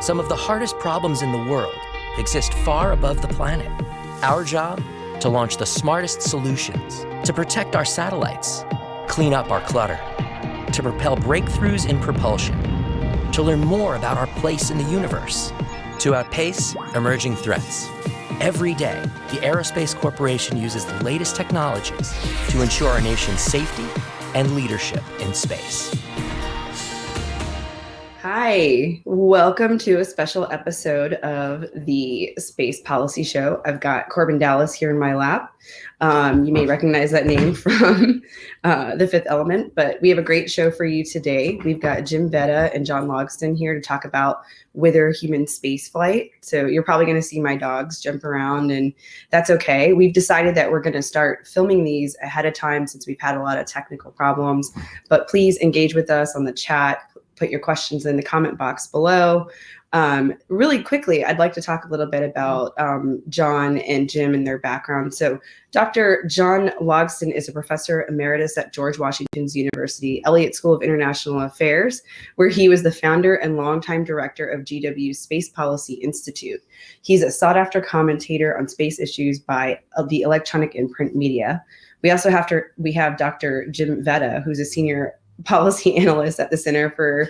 Some of the hardest problems in the world exist far above the planet. Our job? To launch the smartest solutions, to protect our satellites, clean up our clutter, to propel breakthroughs in propulsion, to learn more about our place in the universe, to outpace emerging threats. Every day, the Aerospace Corporation uses the latest technologies to ensure our nation's safety and leadership in space. Hi, welcome to a special episode of the Space Policy Show. I've got Corbin Dallas here in my lap. You may recognize that name from The Fifth Element, but we have a great show for you today. We've got Jim Vedda and John Logsdon here to talk about Whither human spaceflight. So you're probably going to see my dogs jump around, and that's okay. We've decided that we're going to start filming these ahead of time since we've had a lot of technical problems, but please engage with us on the chat. Put your questions in the comment box below. Really quickly, I'd like to talk a little bit about John and Jim and their background. So Dr. John Logsdon is a professor emeritus at George Washington's University, Elliott School of International Affairs, where he was the founder and longtime director of GW's Space Policy Institute. He's a sought-after commentator on space issues by the electronic and print media. We have Dr. Jim Vedda, who's a senior policy analyst at the Center for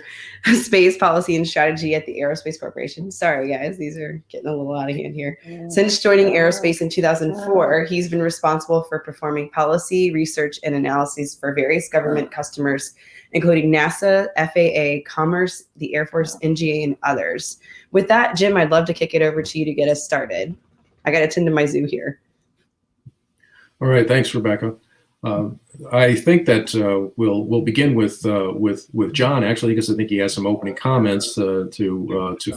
Space Policy and Strategy at the Aerospace Corporation. Sorry, guys, these are getting a little out of hand here. Since joining aerospace in 2004, he's been responsible for performing policy, research, and analyses for various government customers, including NASA, FAA, Commerce, the Air Force, NGA, and others. With that, Jim, I'd love to kick it over to you to get us started. I got to tend to my zoo here. All right, thanks, Rebecca. I think that we'll begin with John, actually, because I think he has some opening comments to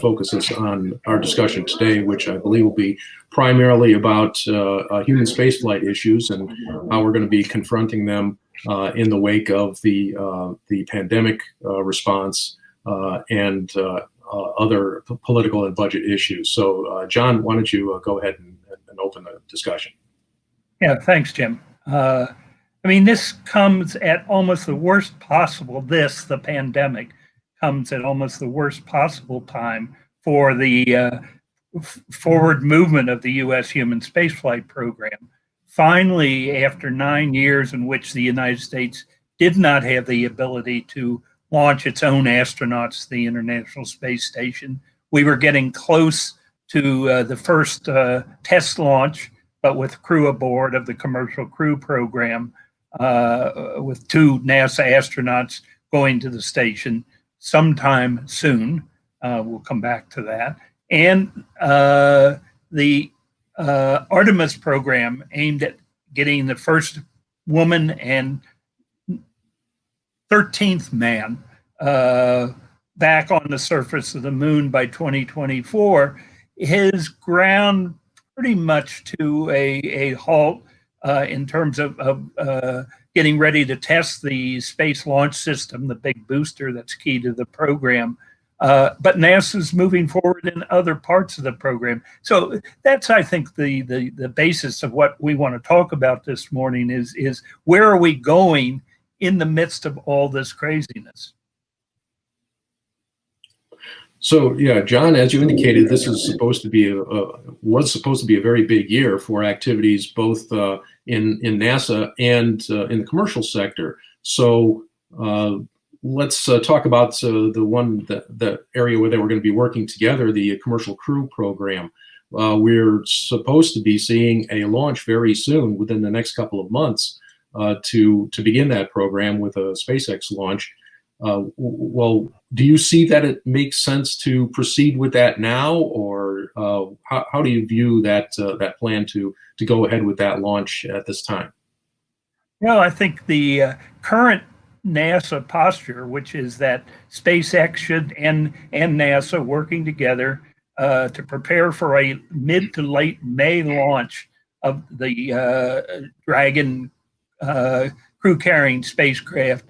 focus us on our discussion today, which I believe will be primarily about human spaceflight issues and how we're going to be confronting them in the wake of the pandemic response and other political and budget issues. So, John, why don't you go ahead and open the discussion? Yeah, thanks, Jim. This comes at almost the worst possible, the pandemic comes at almost the worst possible time for the forward movement of the U.S. human spaceflight program. Finally, after 9 years in which the United States did not have the ability to launch its own astronauts to the International Space Station, we were getting close to the first test launch, but with crew aboard of the Commercial Crew Program, with 2 NASA astronauts going to the station sometime soon. We'll come back to that. And the Artemis program aimed at getting the first woman and 13th man back on the surface of the moon by 2024 is ground pretty much to a halt in terms of getting ready to test the Space Launch System, the big booster that's key to the program. But NASA's moving forward in other parts of the program. So that's, I think, the basis of what we want to talk about this morning is where are we going in the midst of all this craziness? So, yeah, John, as you indicated, this is supposed to be was supposed to be a very big year for activities both in NASA and in the commercial sector. So let's talk about the area where they were going to be working together, the Commercial Crew Program. We're supposed to be seeing a launch very soon, within the next couple of months, to begin that program with a SpaceX launch. Well, do you see that it makes sense to proceed with that now, or how do you view that plan to go ahead with that launch at this time? Well, I think the current NASA posture, which is that SpaceX should and NASA working together to prepare for a mid to late May launch of the Dragon crew-carrying spacecraft,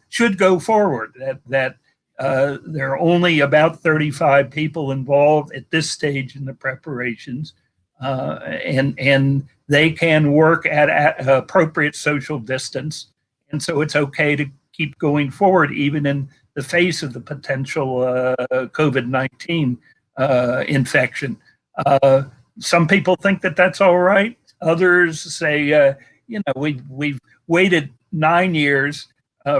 should go forward. That there are only about 35 people involved at this stage in the preparations, and they can work at appropriate social distance, and so it's okay to keep going forward, even in the face of the potential COVID-19 infection. Some people think that that's all right. Others say, we've waited 9 years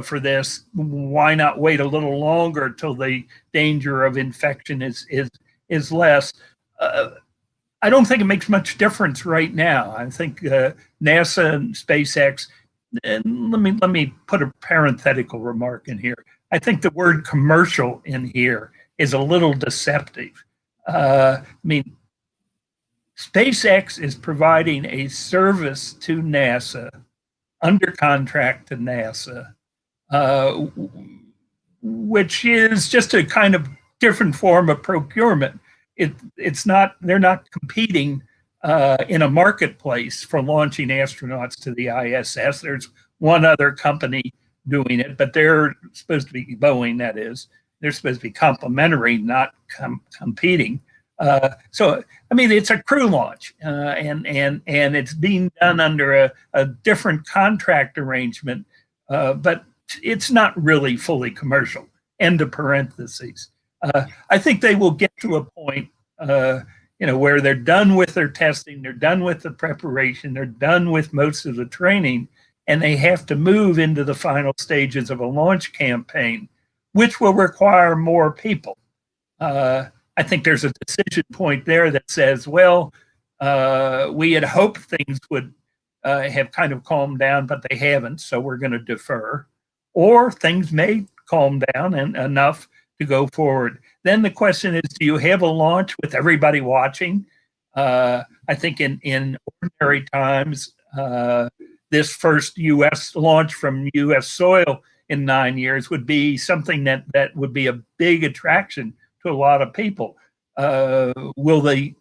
for this. Why not wait a little longer till the danger of infection is less? I don't think it makes much difference right now. I think NASA and SpaceX. And let me put a parenthetical remark in here. I think the word commercial in here is a little deceptive. SpaceX is providing a service to NASA under contract to NASA, which is just a kind of different form of procurement. They're not competing in a marketplace for launching astronauts to the ISS. There's one other company doing it, but they're supposed to be Boeing, that is. They're supposed to be complementary, not competing. It's a crew launch, and it's being done under a different contract arrangement, but it's not really fully commercial. End of parentheses. I think they will get to a point, where they're done with their testing, they're done with the preparation, they're done with most of the training, and they have to move into the final stages of a launch campaign, which will require more people. I think there's a decision point there that says, well, we had hoped things would have kind of calmed down, but they haven't, so we're going to defer. Or things may calm down enough to go forward. Then the question is, do you have a launch with everybody watching? I think in ordinary times, this first U.S. launch from U.S. soil in 9 years would be something that would be a big attraction to a lot of people. Will the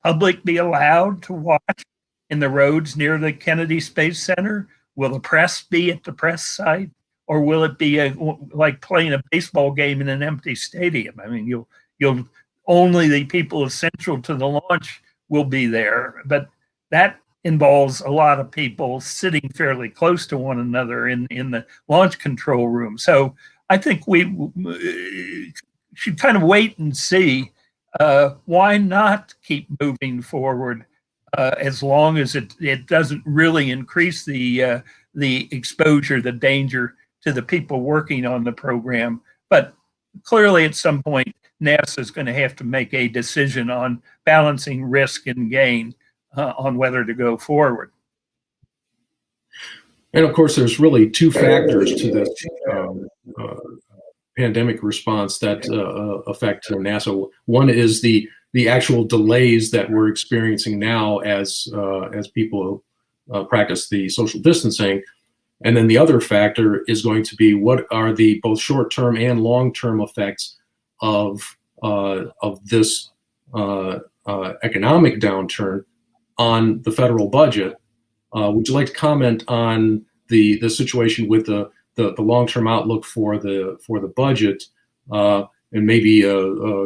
public be allowed to watch in the roads near the Kennedy Space Center? Will the press be at the press site? Or will it be like playing a baseball game in an empty stadium? I mean, you'll only the people essential to the launch will be there, but that involves a lot of people sitting fairly close to one another in the launch control room. So I think we should kind of wait and see. Why not keep moving forward as long as it doesn't really increase the exposure, the danger to the people working on the program. But clearly at some point, NASA is going to have to make a decision on balancing risk and gain on whether to go forward. And of course, there's really two factors to this pandemic response that affect NASA. One is the actual delays that we're experiencing now as people practice the social distancing. And then the other factor is going to be what are the both short-term and long-term effects of this economic downturn on the federal budget. Would you like to comment on the situation with the long-term outlook for the budget, and maybe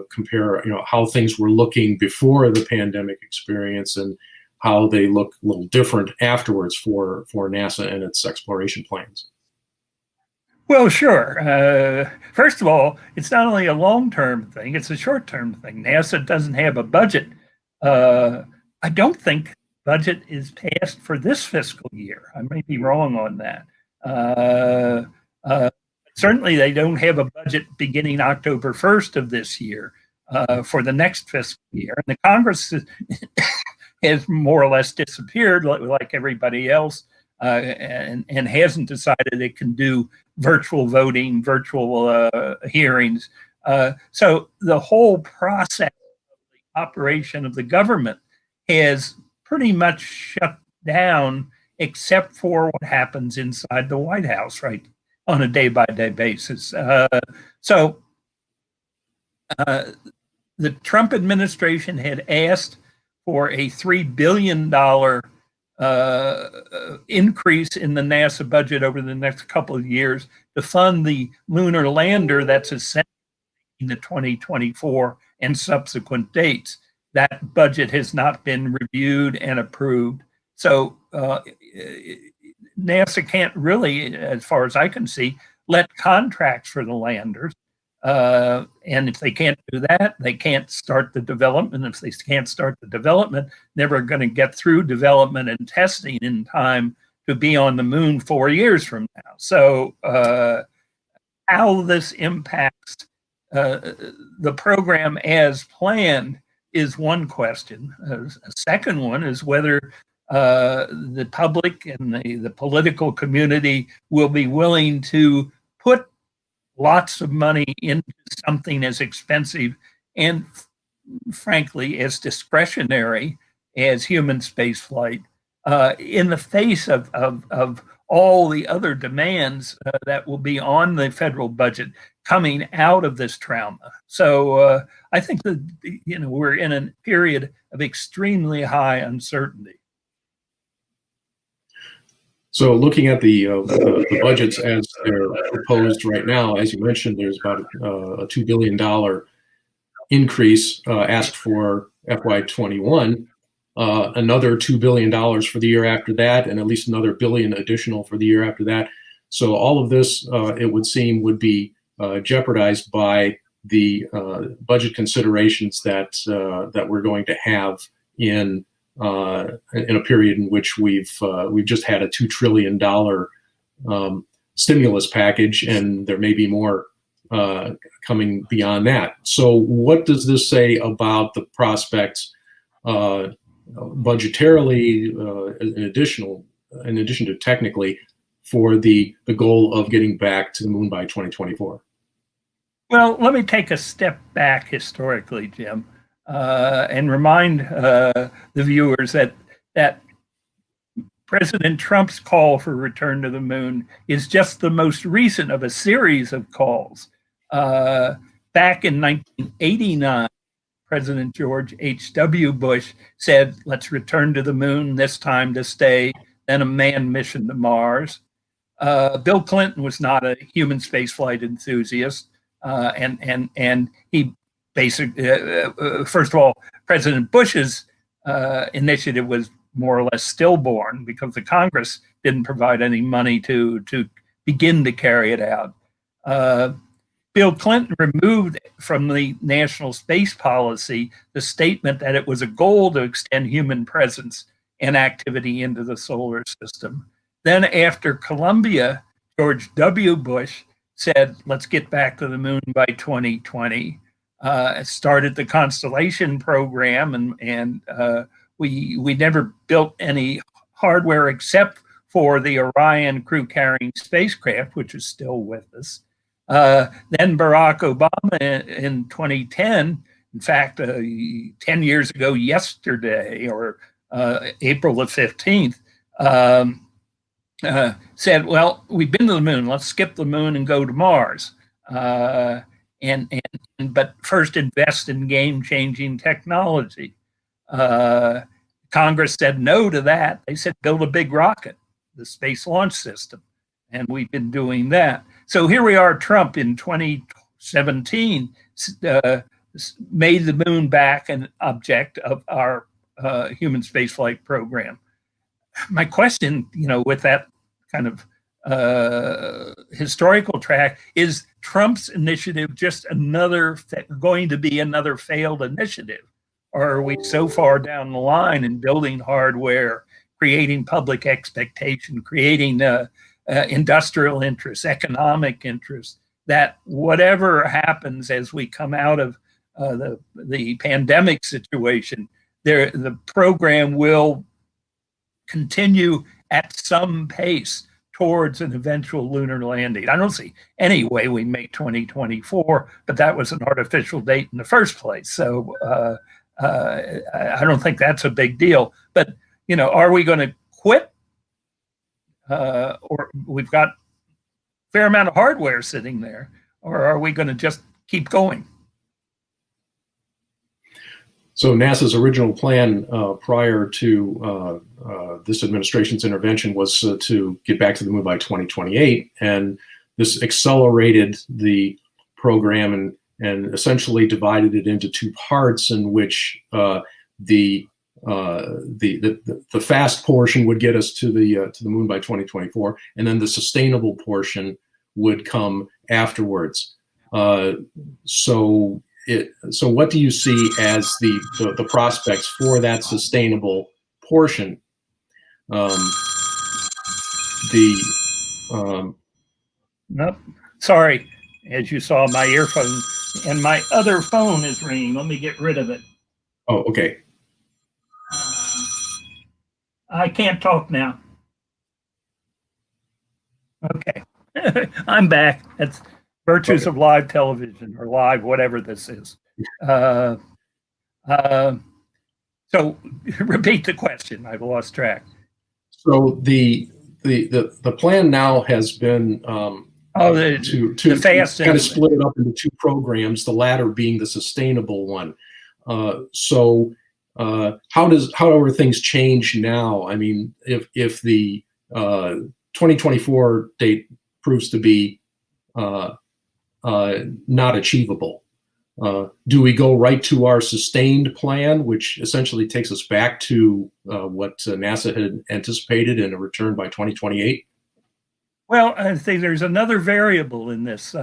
compare how things were looking before the pandemic experience and how they look a little different afterwards for NASA and its exploration plans? Well, sure. First of all, it's not only a long-term thing, it's a short-term thing. NASA doesn't have a budget. I don't think budget is passed for this fiscal year. I may be wrong on that. Certainly, they don't have a budget beginning October 1st of this year for the next fiscal year. And the Congress has more or less disappeared like everybody else and hasn't decided it can do virtual voting, virtual hearings. So the whole process of the operation of the government has pretty much shut down, except for what happens inside the White House, right, on a day-by-day basis. So the Trump administration had asked for a $3 billion increase in the NASA budget over the next couple of years to fund the lunar lander that's essentially in the 2024 and subsequent dates. That budget has not been reviewed and approved. So NASA can't really, as far as I can see, let contracts for the landers. And if they can't do that, they can't start the development. If they can't start the development, never going to get through development and testing in time to be on the moon 4 years from now. So how this impacts the program as planned is one question. A second one is whether the public and the political community will be willing to put lots of money into something as expensive and, frankly, as discretionary as human spaceflight in the face of all the other demands that will be on the federal budget coming out of this trauma. So I think that we're in a period of extremely high uncertainty. So looking at the budgets as they're proposed right now, as you mentioned, there's about a $2 billion increase asked for FY21, another $2 billion for the year after that, and at least another $1 billion additional for the year after that. So all of this, it would seem, would be jeopardized by the budget considerations that we're going to have in a period in which we've just had a $2 trillion stimulus package, and there may be more coming beyond that. So what does this say about the prospects budgetarily, in addition to technically, for the goal of getting back to the moon by 2024? Well, let me take a step back historically, Jim, and remind the viewers that President Trump's call for return to the moon is just the most recent of a series of calls. Back in 1989, President George H.W. Bush said, let's return to the moon, this time to stay, then a manned mission to Mars. Bill Clinton was not a human spaceflight enthusiast, and he basically, first of all, President Bush's initiative was more or less stillborn because the Congress didn't provide any money to begin to carry it out. Bill Clinton removed from the national space policy the statement that it was a goal to extend human presence and activity into the solar system. Then after Columbia, George W. Bush said, let's get back to the moon by 2020. Started the Constellation program, and we never built any hardware except for the Orion crew-carrying spacecraft, which is still with us. Then Barack Obama in 2010, in fact, 10 years ago yesterday, or April the 15th, said, well, we've been to the moon, let's skip the moon and go to Mars. But first invest in game-changing technology. Congress said no to that. They said build a big rocket, the Space Launch System, and we've been doing that. So here we are, Trump in 2017 made the moon back an object of our human spaceflight program. My question, with that kind of historical track, is Trump's initiative just going to be another failed initiative? Or are we so far down the line in building hardware, creating public expectation, creating industrial interest, economic interest, that whatever happens as we come out of the pandemic situation, the program will continue at some pace towards an eventual lunar landing? I don't see any way we make 2024, but that was an artificial date in the first place. So I don't think that's a big deal. But, are we going to quit? Or we've got a fair amount of hardware sitting there, or are we going to just keep going? So NASA's original plan prior to this administration's intervention was to get back to the moon by 2028, and this accelerated the program and essentially divided it into two parts, in which the fast portion would get us to the moon by 2024, and then the sustainable portion would come afterwards. So what do you see as the prospects for that sustainable portion? Nope. Sorry, as you saw, my earphone and my other phone is ringing. Let me get rid of it. Oh, okay. I can't talk now. Okay. I'm back. That's virtues of live television or live, whatever this is. So repeat the question. I've lost track. So the plan now has been to kind of split it up into two programs, the latter being the sustainable one. So how are things change now? I mean, if the 2024 date proves to be not achievable, do we go right to our sustained plan, which essentially takes us back to what NASA had anticipated in a return by 2028? Well, I think there's another variable in this,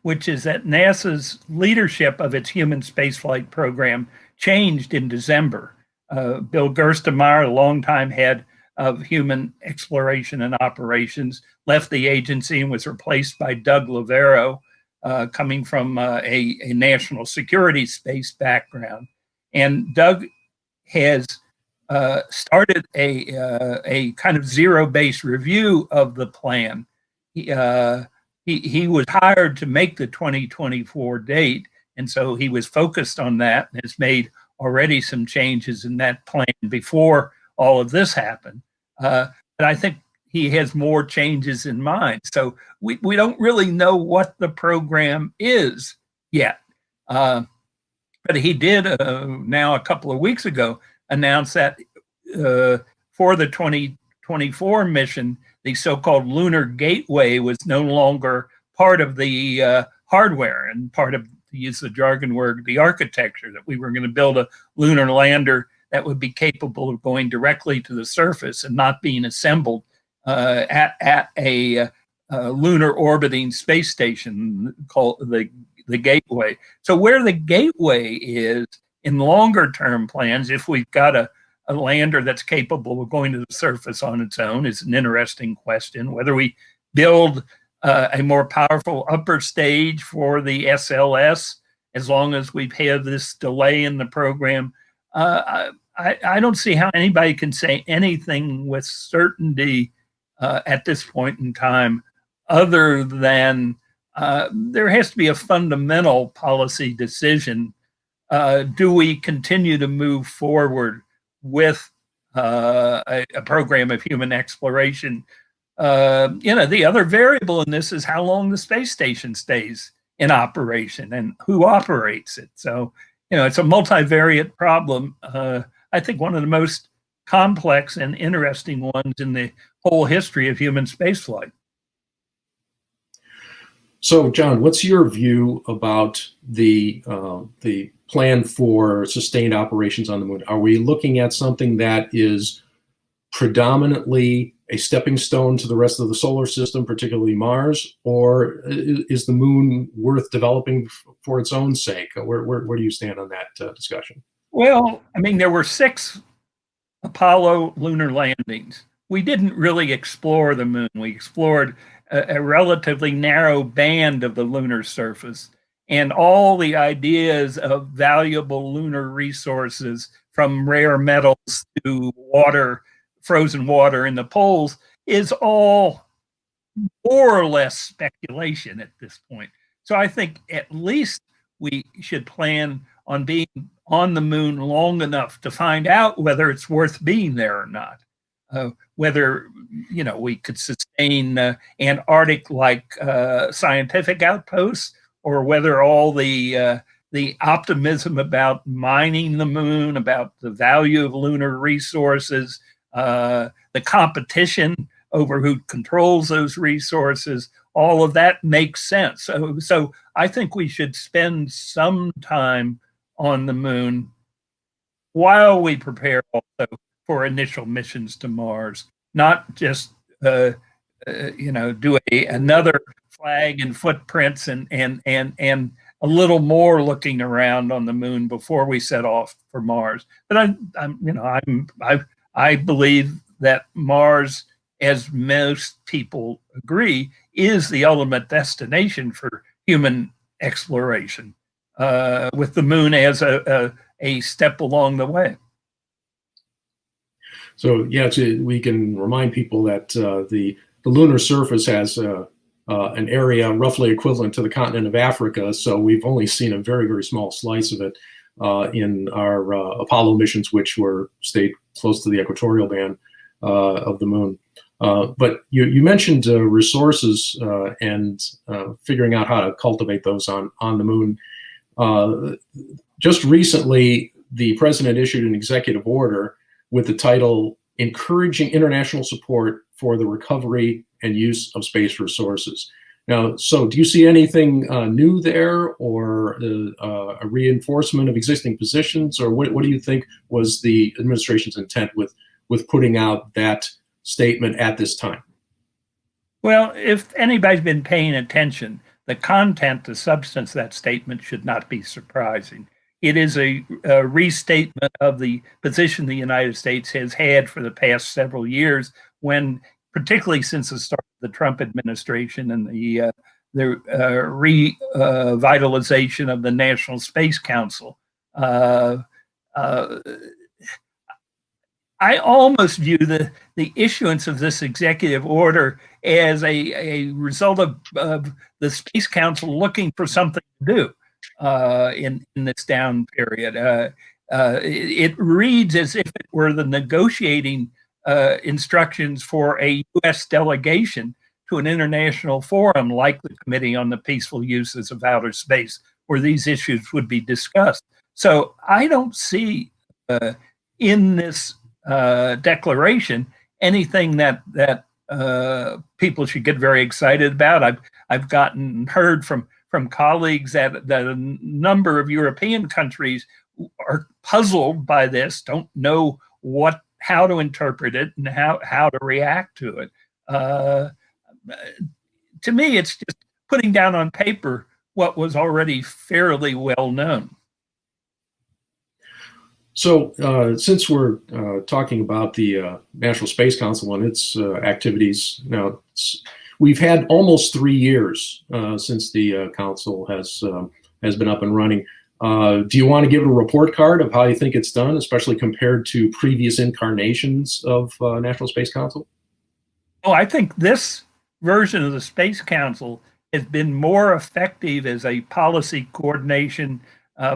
which is that NASA's leadership of its human spaceflight program changed in December. Bill Gerstenmaier, a longtime head of human exploration and operations, left the agency and was replaced by Doug Lavero, coming from a national security space background. And Doug has started a kind of zero-based review of the plan. He was hired to make the 2024 date, and so he was focused on that and has made already some changes in that plan before all of this happened. But I think he has more changes in mind. So we don't really know what the program is yet. But he did now a couple of weeks ago announce that for the 2024 mission, the so-called Lunar Gateway was no longer part of the hardware and part of, to use the jargon word, the architecture, that we were going to build a lunar lander that would be capable of going directly to the surface and not being assembled at a lunar orbiting space station called the Gateway. So where the Gateway is in longer term plans, if we've got a lander that's capable of going to the surface on its own, is an interesting question. Whether we build a more powerful upper stage for the SLS, as long as we've had this delay in the program, I don't see how anybody can say anything with certainty at this point in time, other than there has to be a fundamental policy decision. Do we continue to move forward with a program of human exploration? The other variable in this is how long the space station stays in operation and who operates it. So, it's a multivariate problem. I think one of the most complex and interesting ones in the whole history of human spaceflight. So, John, what's your view about the plan for sustained operations on the moon? Are we looking at something that is predominantly a stepping stone to the rest of the solar system, particularly Mars, or is the moon worth developing for its own sake? Where do you stand on that discussion? Well, I mean, there were 6 Apollo lunar landings. We didn't really explore the moon. We explored a relatively narrow band of the lunar surface, and all the ideas of valuable lunar resources, from rare metals to water, frozen water in the poles, is all more or less speculation at this point. So I think at least we should plan on being on the moon long enough to find out whether it's worth being there or not. Whether we could sustain Antarctic-like scientific outposts, or whether all the optimism about mining the moon, about the value of lunar resources, the competition over who controls those resources, all of that makes sense. So I think we should spend some time on the moon while we prepare also for initial missions to Mars, not just do another flag and footprints and a little more looking around on the moon before we set off for Mars. But I believe that Mars, as most people agree, is the ultimate destination for human exploration, with the moon as a step along the way. So yeah, we can remind people that the lunar surface has an area roughly equivalent to the continent of Africa. So we've only seen a very, very small slice of it in our Apollo missions, which stayed close to the equatorial band of the moon. But you mentioned resources and figuring out how to cultivate those on the moon. Just recently, the president issued an executive order with the title "Encouraging International Support for the Recovery and Use of Space Resources." Now, so do you see anything new there, or a reinforcement of existing positions, or what do you think was the administration's intent with putting out that statement at this time? Well, if anybody's been paying attention, the content, the substance of that statement should not be surprising. It is a restatement of the position the United States has had for the past several years, when, particularly since the start of the Trump administration and the revitalization of the National Space Council. I almost view the issuance of this executive order as a result of the Space Council looking for something to do in this down period. It reads as if it were the negotiating instructions for a U.S. delegation to an international forum like the Committee on the Peaceful Uses of Outer Space, where these issues would be discussed. So I don't see in this declaration anything that people should get very excited about. I've heard from colleagues that a number of European countries are puzzled by this, don't know how to interpret it and how to react to it. To me, it's just putting down on paper what was already fairly well known. So since we're talking about the National Space Council and its activities, now we've had almost 3 years since the council has been up and running. Do you want to give a report card of how you think it's done, especially compared to previous incarnations of National Space Council? Oh, I think this version of the Space Council has been more effective as a policy coordination,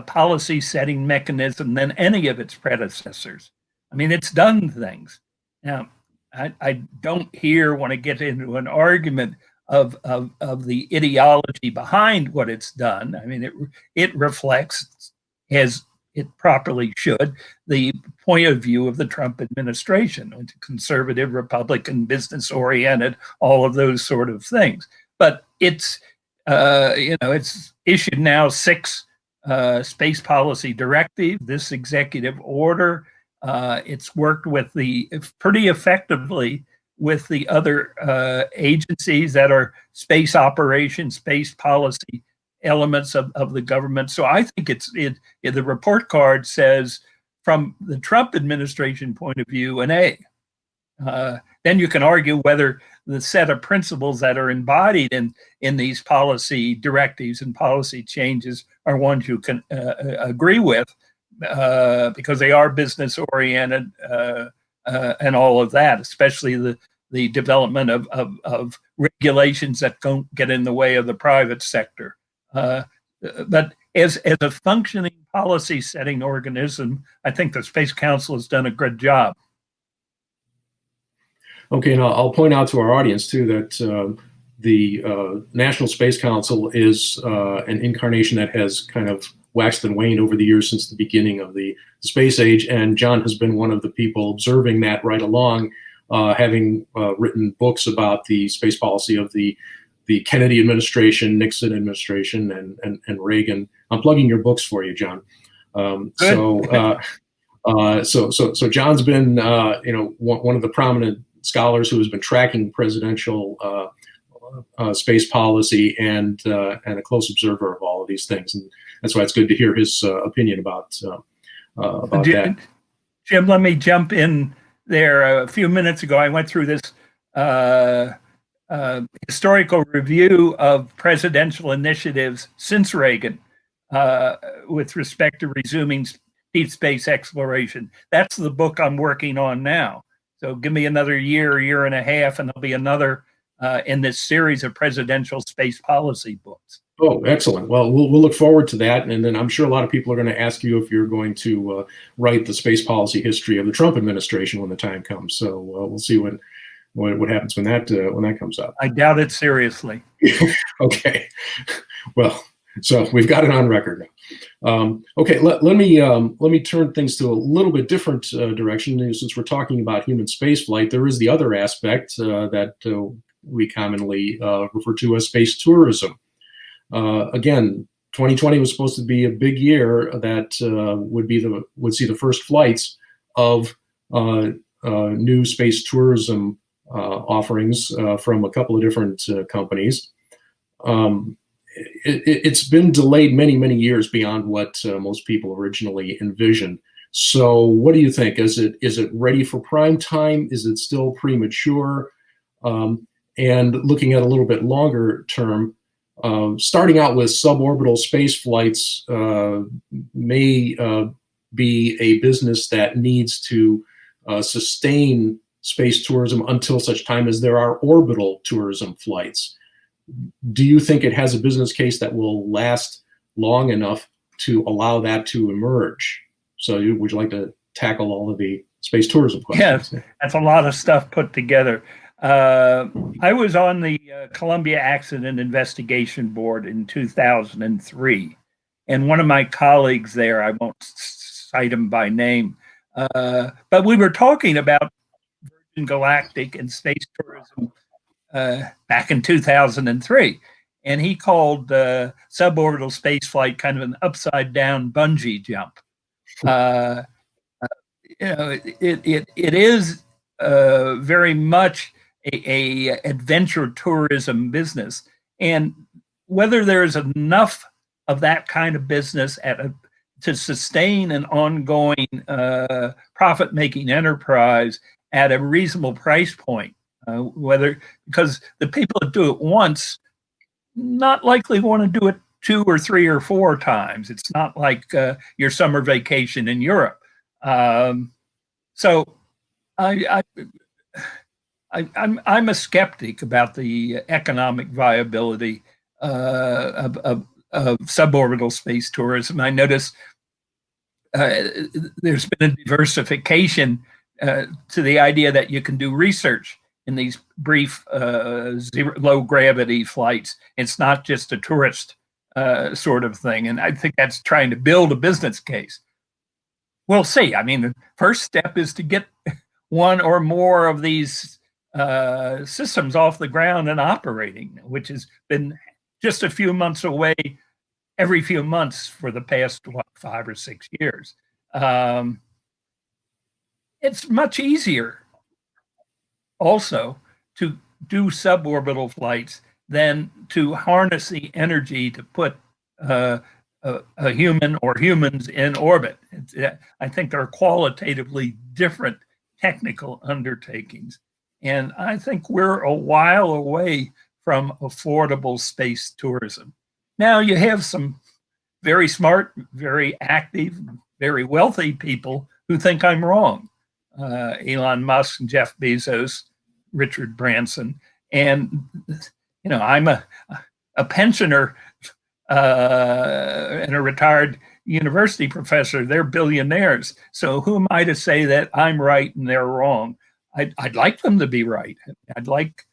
policy setting mechanism than any of its predecessors. I mean, it's done things. Now, I don't want to get into an argument of the ideology behind what it's done. I mean, it reflects, as it properly should, the point of view of the Trump administration, conservative, Republican, business-oriented, all of those sort of things. But it's issued now 6 space policy directives, this executive order. It's worked pretty effectively with the other agencies that are space operations, space policy elements of the government. So I think the report card says, from the Trump administration point of view, an A. Then you can argue whether the set of principles that are embodied in these policy directives and policy changes are ones you can agree with, because they are business oriented and all of that, especially the development of regulations that don't get in the way of the private sector. But as a functioning policy setting organism, I think the Space Council has done a good job. Okay, and I'll point out to our audience too that the National Space Council is an incarnation that has kind of waxed and waned over the years since the beginning of the space age, and John has been one of the people observing that right along, having written books about the space policy of the Kennedy administration, Nixon administration, and Reagan. I'm plugging your books for you, John. So John's been one of the prominent scholars who has been tracking presidential space policy and a close observer of all of these things, and that's why it's good to hear his opinion about that. Jim, let me jump in there. A few minutes ago, I went through this historical review of presidential initiatives since Reagan with respect to resuming deep space exploration. That's the book I'm working on now. So give me another year and a half, and there'll be another in this series of presidential space policy books. Oh, excellent. Well, we'll look forward to that. And then I'm sure a lot of people are going to ask you if you're going to write the space policy history of the Trump administration when the time comes. So we'll see what happens when that comes up. I doubt it seriously. Okay. Well, so we've got it on record now. Okay, let me turn things to a little bit different direction. Since we're talking about human spaceflight, there is the other aspect that we commonly refer to as space tourism. Again, 2020 was supposed to be a big year that would see the first flights of new space tourism offerings from a couple of different companies. It's been delayed many years beyond what most people originally envisioned. So, what do you think? Is it ready for prime time? Is it still premature? And looking at a little bit longer term, starting out with suborbital space flights may be a business that needs to sustain space tourism until such time as there are orbital tourism flights. Do you think it has a business case that will last long enough to allow that to emerge? So would you like to tackle all of the space tourism questions? Yes, that's a lot of stuff put together. I was on the Columbia Accident Investigation Board in 2003, and one of my colleagues there, I won't cite him by name, but we were talking about Virgin Galactic and space tourism back in 2003, and he called suborbital space flight kind of an upside down bungee jump. It is very much a adventure tourism business, and whether there is enough of that kind of business to sustain an ongoing profit-making enterprise at a reasonable price point, because the people that do it once not likely want to do it 2 or 3 or 4 times. It's not like your summer vacation in Europe. So I'm a skeptic about the economic viability of suborbital space tourism. I notice there's been a diversification to the idea that you can do research in these brief low gravity flights. It's not just a tourist sort of thing. And I think that's trying to build a business case. We'll see. I mean, the first step is to get one or more of these systems off the ground and operating, which has been just a few months away every few months for the past 5 or 6 years. It's much easier also to do suborbital flights than to harness the energy to put a human or humans in orbit. I think they're qualitatively different technical undertakings. And I think we're a while away from affordable space tourism. Now, you have some very smart, very active, very wealthy people who think I'm wrong. Elon Musk, Jeff Bezos, Richard Branson. And, you know, I'm a pensioner and a retired university professor. They're billionaires. So who am I to say that I'm right and they're wrong? I'd like them to be right. I'd like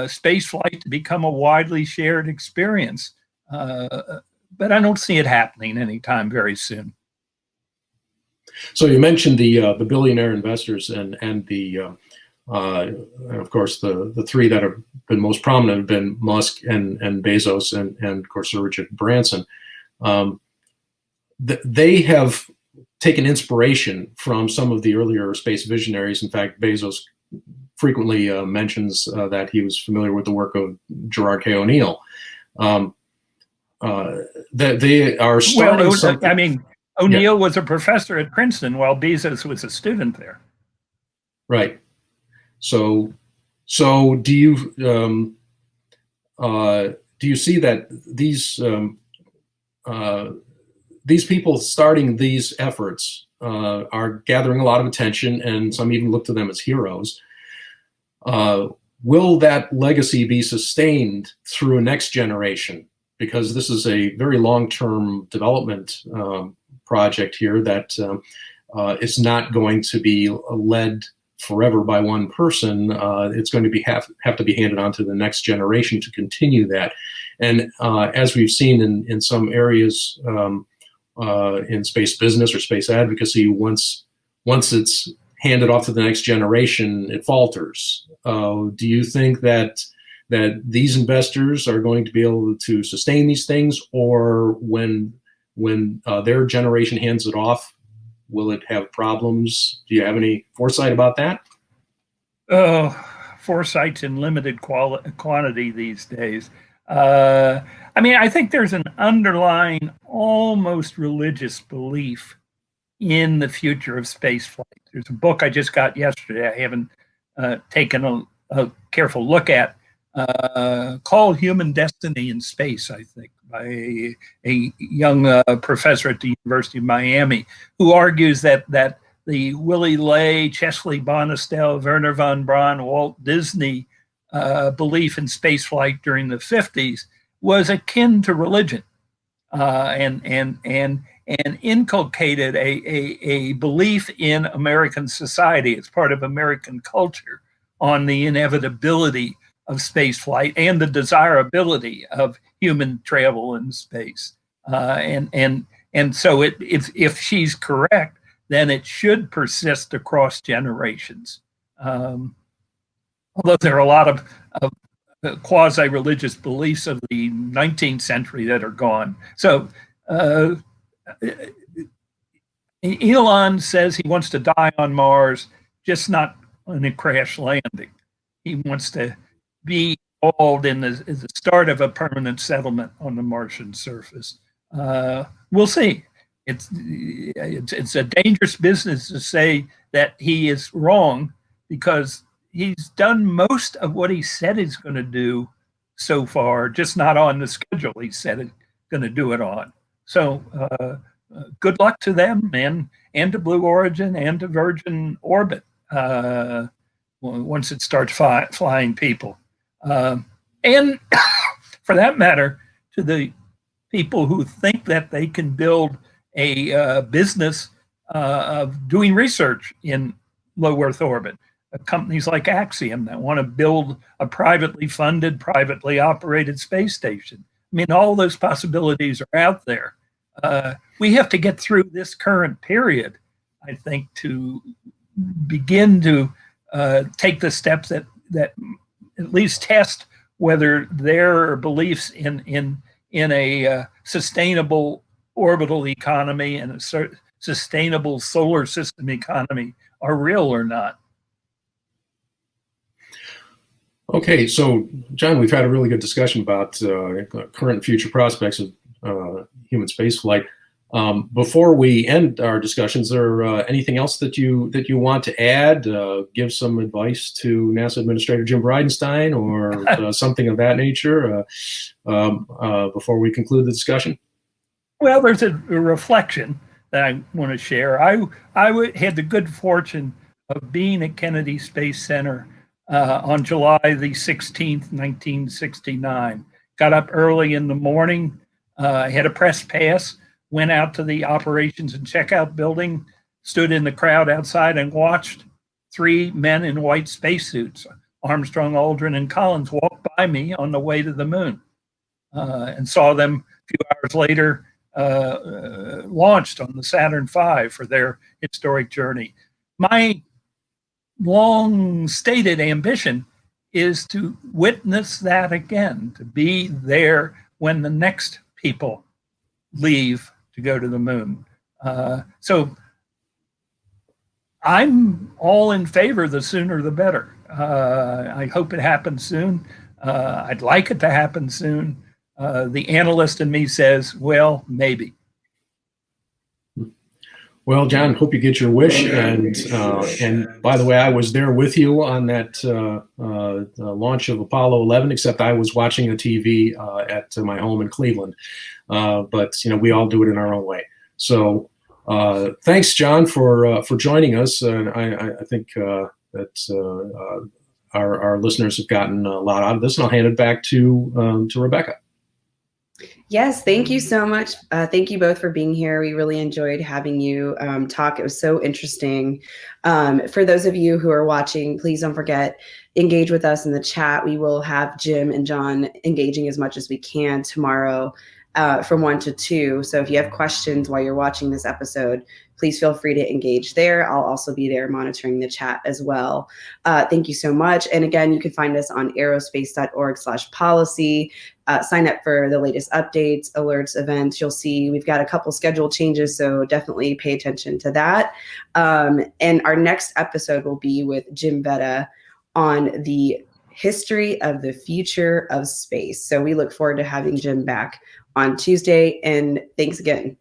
space flight to become a widely shared experience. But I don't see it happening anytime very soon. So you mentioned the billionaire investors and the of course the three that have been most prominent have been Musk and Bezos and of course Sir Richard Branson. They have taken inspiration from some of the earlier space visionaries. In fact, Bezos frequently mentions that he was familiar with the work of Gerard K. O'Neill. That they are starting something. I mean, O'Neill was a professor at Princeton while Bezos was a student there. Right. So do you see that these people starting these efforts are gathering a lot of attention, and some even look to them as heroes? Will that legacy be sustained through a next generation? Because this is a very long-term development project here that is not going to be led forever by one person. It's going to have to be handed on to the next generation to continue that. And as we've seen in some areas in space business or space advocacy, once it's handed off to the next generation, it falters. Do you think that these investors are going to be able to sustain these things, or when their generation hands it off, will it have problems? Do you have any foresight about that? Foresight's in limited quantity these days. I mean, I think there's an underlying, almost religious belief in the future of spaceflight. There's a book I just got yesterday, I haven't taken a careful look at, called Human Destiny in Space, I think, by a young professor at the University of Miami, who argues that the Willy Ley, Chesley Bonestell, Wernher von Braun, Walt Disney belief in spaceflight during the 50s was akin to religion, and inculcated a belief in American society. It's part of American culture on the inevitability of spaceflight and the desirability of human travel in space. And so if she's correct, then it should persist across generations. Although there are a lot of quasi-religious beliefs of the 19th century that are gone. So Elon says he wants to die on Mars, just not in a crash landing. He wants to be involved in the start of a permanent settlement on the Martian surface. We'll see. It's a dangerous business to say that he is wrong, because he's done most of what he said he's going to do so far, just not on the schedule he said he's going to do it on. So good luck to them, and to Blue Origin and to Virgin Orbit once it starts flying people. And for that matter, to the people who think that they can build a business of doing research in low Earth orbit. Companies like Axiom that want to build a privately funded, privately operated space station. I mean, all those possibilities are out there. We have to get through this current period, I think, to begin to take the steps that at least test whether their beliefs in a sustainable orbital economy and a sustainable solar system economy are real or not. Okay, so John, we've had a really good discussion about current and future prospects of human spaceflight. Before we end our discussions, is there anything else that you want to add? Give some advice to NASA Administrator Jim Bridenstine, or something of that nature before we conclude the discussion? Well, there's a reflection that I want to share. I had the good fortune of being at Kennedy Space Center on July the 16th, 1969. Got up early in the morning, had a press pass, went out to the operations and checkout building, stood in the crowd outside and watched three men in white spacesuits, Armstrong, Aldrin, and Collins, walk by me on the way to the moon, and saw them a few hours later launched on the Saturn V for their historic journey. My long stated ambition is to witness that again, to be there when the next people leave to go to the moon. So I'm all in favor. The sooner the better. I hope it happens soon. I'd like it to happen soon. The analyst in me says, well, maybe. Well, John, hope you get your wish. And by the way, I was there with you on that launch of Apollo 11, except I was watching the TV at my home in Cleveland. But we all do it in our own way. So thanks, John, for joining us. And I think that our listeners have gotten a lot out of this. And I'll hand it back to Rebecca. Yes, thank you so much. Thank you both for being here. We really enjoyed having you talk. It was so interesting. For those of you who are watching, please don't forget, engage with us in the chat. We will have Jim and John engaging as much as we can tomorrow from 1 to 2. So if you have questions while you're watching this episode, please feel free to engage there. I'll also be there monitoring the chat as well. Thank you so much. And again, you can find us on aerospace.org/policy. Sign up for the latest updates, alerts, events. You'll see we've got a couple schedule changes, so definitely pay attention to that. And our next episode will be with Jim Vedda on the history of the future of space. So we look forward to having Jim back on Tuesday. And thanks again.